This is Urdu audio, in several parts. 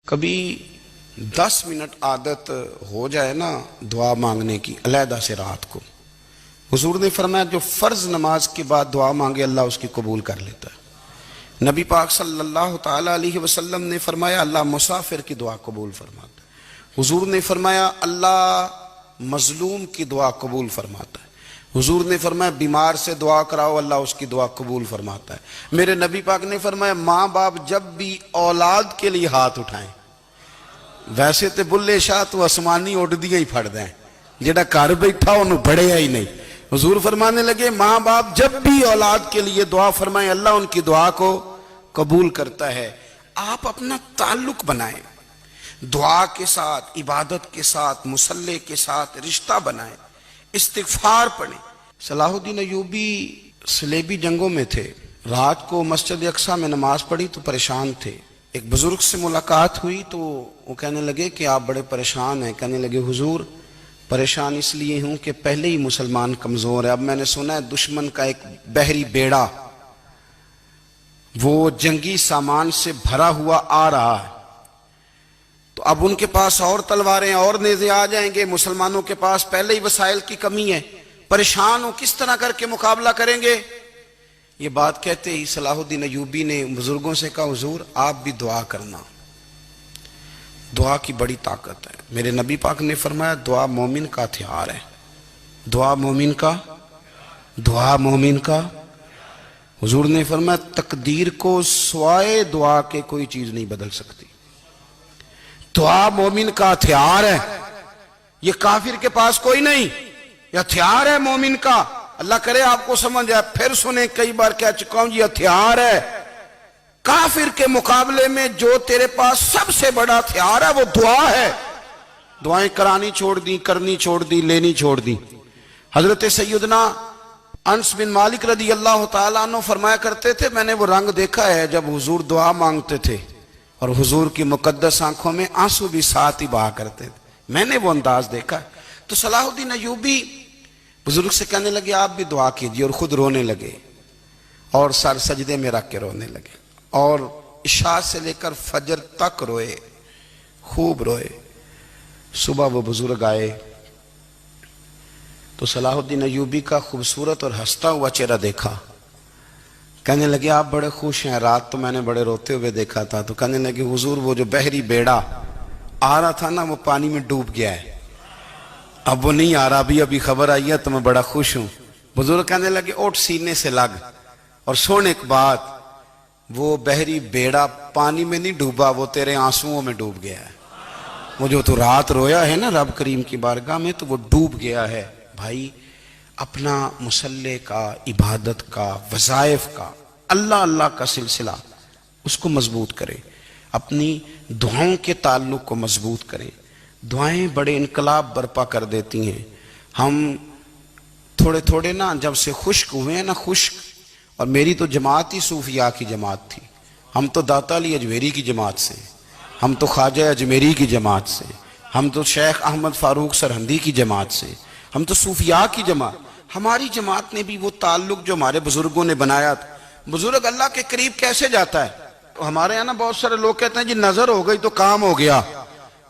کبھی 10 منٹ عادت ہو جائے نا دعا مانگنے کی علیحدہ سے رات کو، حضور نے فرمایا جو فرض نماز کے بعد دعا مانگے اللہ اس کی قبول کر لیتا ہے۔ نبی پاک صلی اللہ تعالی علیہ وسلم نے فرمایا اللہ مسافر کی دعا قبول فرماتا ہے۔ حضور نے فرمایا اللہ مظلوم کی دعا قبول فرماتا ہے۔ حضور نے فرمایا بیمار سے دعا کراؤ اللہ اس کی دعا قبول فرماتا ہے۔ میرے نبی پاک نے فرمایا ماں باپ جب بھی اولاد کے لیے ہاتھ اٹھائیں، ویسے تے بلے شاہ تو آسمانی اڑ دیا ہی پھڑ دیں، جڑا گھر بیٹھا انہوں بڑھیا ہی نہیں۔ حضور فرمانے لگے ماں باپ جب بھی اولاد کے لیے دعا فرمائیں اللہ ان کی دعا کو قبول کرتا ہے۔ آپ اپنا تعلق بنائیں، دعا کے ساتھ، عبادت کے ساتھ، مصلی کے ساتھ رشتہ بنائیں، استغفار پڑھیں۔ صلاح الدین ایوبی صلیبی جنگوں میں تھے، رات کو مسجد اقصی میں نماز پڑھی تو پریشان تھے۔ ایک بزرگ سے ملاقات ہوئی تو وہ کہنے لگے کہ آپ بڑے پریشان ہیں۔ کہنے لگے حضور پریشان اس لیے ہوں کہ پہلے ہی مسلمان کمزور ہے، اب میں نے سنا ہے دشمن کا ایک بحری بیڑا وہ جنگی سامان سے بھرا ہوا آ رہا ہے، تو اب ان کے پاس اور تلواریں اور نیزے آ جائیں گے، مسلمانوں کے پاس پہلے ہی وسائل کی کمی ہے، پریشان ہوں کس طرح کر کے مقابلہ کریں گے۔ یہ بات کہتے ہی صلاح الدین ایوبی نے بزرگوں سے کہا حضور آپ بھی دعا کرنا، دعا کی بڑی طاقت ہے۔ میرے نبی پاک نے فرمایا دعا مومن کا ہتھیار ہے، دعا مومن کا حضور نے فرمایا تقدیر کو سوائے دعا کے کوئی چیز نہیں بدل سکتی۔ دعا مومن کا ہتھیار ہے، یہ کافر کے پاس کوئی نہیں، یہ ہتھیار ہے مومن کا۔ اللہ کرے آپ کو سمجھ آئے، پھر سنیں، کئی بار کہہ چکا ہوں یہ ہتھیار ہے۔ کافر کے مقابلے میں جو تیرے پاس سب سے بڑا ہتھیار ہے وہ دعا ہے۔ دعائیں کرانی چھوڑ دی، کرنی چھوڑ دی، لینی چھوڑ دی۔ حضرت سیدنا انس بن مالک رضی اللہ تعالیٰ عنہ فرمایا کرتے تھے میں نے وہ رنگ دیکھا ہے جب حضور دعا مانگتے تھے اور حضور کی مقدس آنکھوں میں آنسو بھی ساتھ ہی بہا کرتے تھے، میں نے وہ انداز دیکھا ہے۔ تو صلاح الدین ایوبی بزرگ سے کہنے لگے آپ بھی دعا کیجئے، اور خود رونے لگے اور سر سجدے میں رکھ کے رونے لگے، اور عشاء سے لے کر فجر تک روئے، خوب روئے۔ صبح وہ بزرگ آئے تو صلاح الدین ایوبی کا خوبصورت اور ہنستا ہوا چہرہ دیکھا، کہنے لگے آپ بڑے خوش ہیں، رات تو میں نے بڑے روتے ہوئے دیکھا تھا۔ تو کہنے لگے حضور وہ جو بحری بیڑا آ رہا تھا نا وہ پانی میں ڈوب گیا ہے، اب وہ نہیں آ رہا، ابھی خبر آئی ہے تو میں بڑا خوش ہوں۔ بزرگ کہنے لگے اٹھ سینے سے لگ، اور سن ایک بات، وہ بحری بیڑا پانی میں نہیں ڈوبا، وہ تیرے آنسوؤں میں ڈوب گیا ہے۔ وہ جو تو رات رویا ہے نا رب کریم کی بارگاہ میں تو وہ ڈوب گیا ہے۔ بھائی اپنا مصلی کا، عبادت کا، وظائف کا، اللہ کا سلسلہ اس کو مضبوط کرے، اپنی دعاؤں کے تعلق کو مضبوط کرے۔ دعائیں بڑے انقلاب برپا کر دیتی ہیں۔ ہم تھوڑے نا جب سے خشک ہوئے ہیں نا، خشک، اور میری تو جماعت ہی صوفیاء کی جماعت تھی، ہم تو داتا علی اجمیری کی جماعت سے، ہم تو خواجہ اجمیری کی جماعت سے، ہم تو شیخ احمد فاروق سرہندی کی جماعت سے، ہم تو صوفیاء کی جماعت۔ ہماری جماعت نے بھی وہ تعلق جو ہمارے بزرگوں نے بنایا تھا۔ بزرگ اللہ کے قریب کیسے جاتا ہے؟ ہمارے یہاں نا بہت سارے لوگ کہتے ہیں جی نظر ہو گئی تو کام ہو گیا۔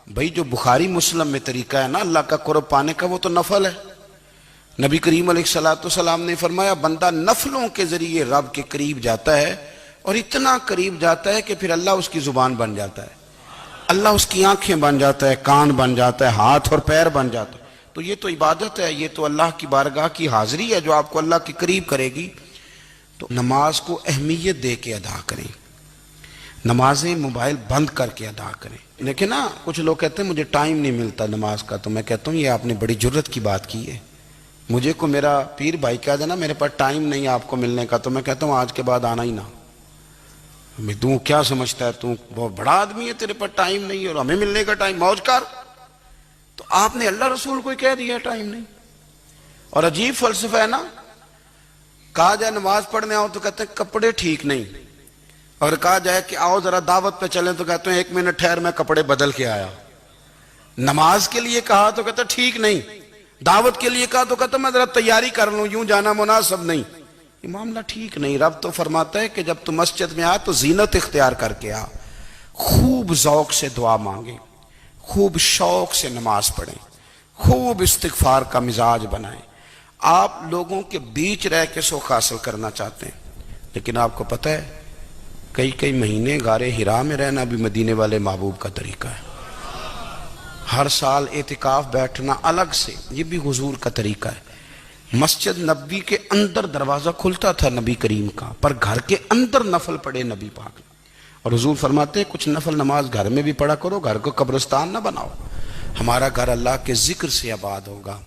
بھائی جو بخاری مسلم میں طریقہ ہے نا اللہ کا قرب پانے کا وہ تو نفل ہے۔ نبی کریم علیہ السلام نے فرمایا بندہ نفلوں کے ذریعے رب کے قریب جاتا ہے، اور اتنا قریب جاتا ہے کہ پھر اللہ اس کی زبان بن جاتا ہے، اللہ اس کی آنکھیں بن جاتا ہے، کان بن جاتا ہے، ہاتھ اور پیر بن جاتا ہے۔ تو یہ تو عبادت ہے، یہ تو اللہ کی بارگاہ کی حاضری ہے جو آپ کو اللہ کے قریب کرے گی۔ تو نماز کو اہمیت دے کے ادا کریں، نمازیں موبائل بند کر کے ادا کریں۔ لیکن نا کچھ لوگ کہتے ہیں مجھے ٹائم نہیں ملتا نماز کا، تو میں کہتا ہوں یہ آپ نے بڑی جرت کی بات کی ہے۔ مجھے کو میرا پیر بھائی کہہ دینا میرے پاس ٹائم نہیں آپ کو ملنے کا، تو میں کہتا ہوں آج کے بعد آنا ہی نہ۔ تو کیا سمجھتا ہے تو بہت بڑا آدمی ہے، تیرے پاس ٹائم نہیں اور ہمیں ملنے کا ٹائم، موج کر۔ تو آپ نے اللہ رسول کو کہہ دیا ٹائم نہیں۔ اور عجیب فلسفہ ہے نا، کہا جائے نماز پڑھنے آؤ تو کہتے ہیں کپڑے ٹھیک نہیں، اور کہا جائے کہ آؤ ذرا دعوت پہ چلیں تو کہتے ہیں 1 منٹ ٹھہر میں کپڑے بدل کے آیا۔ نماز کے لیے کہا تو کہتے ہیں ٹھیک نہیں، دعوت کے لیے کہا تو کہتے ہیں میں ذرا تیاری کر لوں، یوں جانا مناسب نہیں۔ یہ معاملہ ٹھیک نہیں۔ رب تو فرماتا ہے کہ جب تو مسجد میں آ تو زینت اختیار کر کے آ، خوب ذوق سے دعا مانگیں، خوب شوق سے نماز پڑھیں، خوب استغفار کا مزاج بنائیں۔ آپ لوگوں کے بیچ رہ کے سوکھ حاصل کرنا چاہتے ہیں، لیکن آپ کو پتہ ہے کئی مہینے غار حرا میں رہنا بھی مدینے والے محبوب کا طریقہ ہے۔ ہر سال اعتکاف بیٹھنا الگ سے، یہ بھی حضور کا طریقہ ہے۔ مسجد نبوی کے اندر دروازہ کھلتا تھا نبی کریم کا، پر گھر کے اندر نفل پڑھے نبی پاک، اور حضور فرماتے ہیں کچھ نفل نماز گھر میں بھی پڑھا کرو، گھر کو قبرستان نہ بناؤ۔ ہمارا گھر اللہ کے ذکر سے آباد ہوگا۔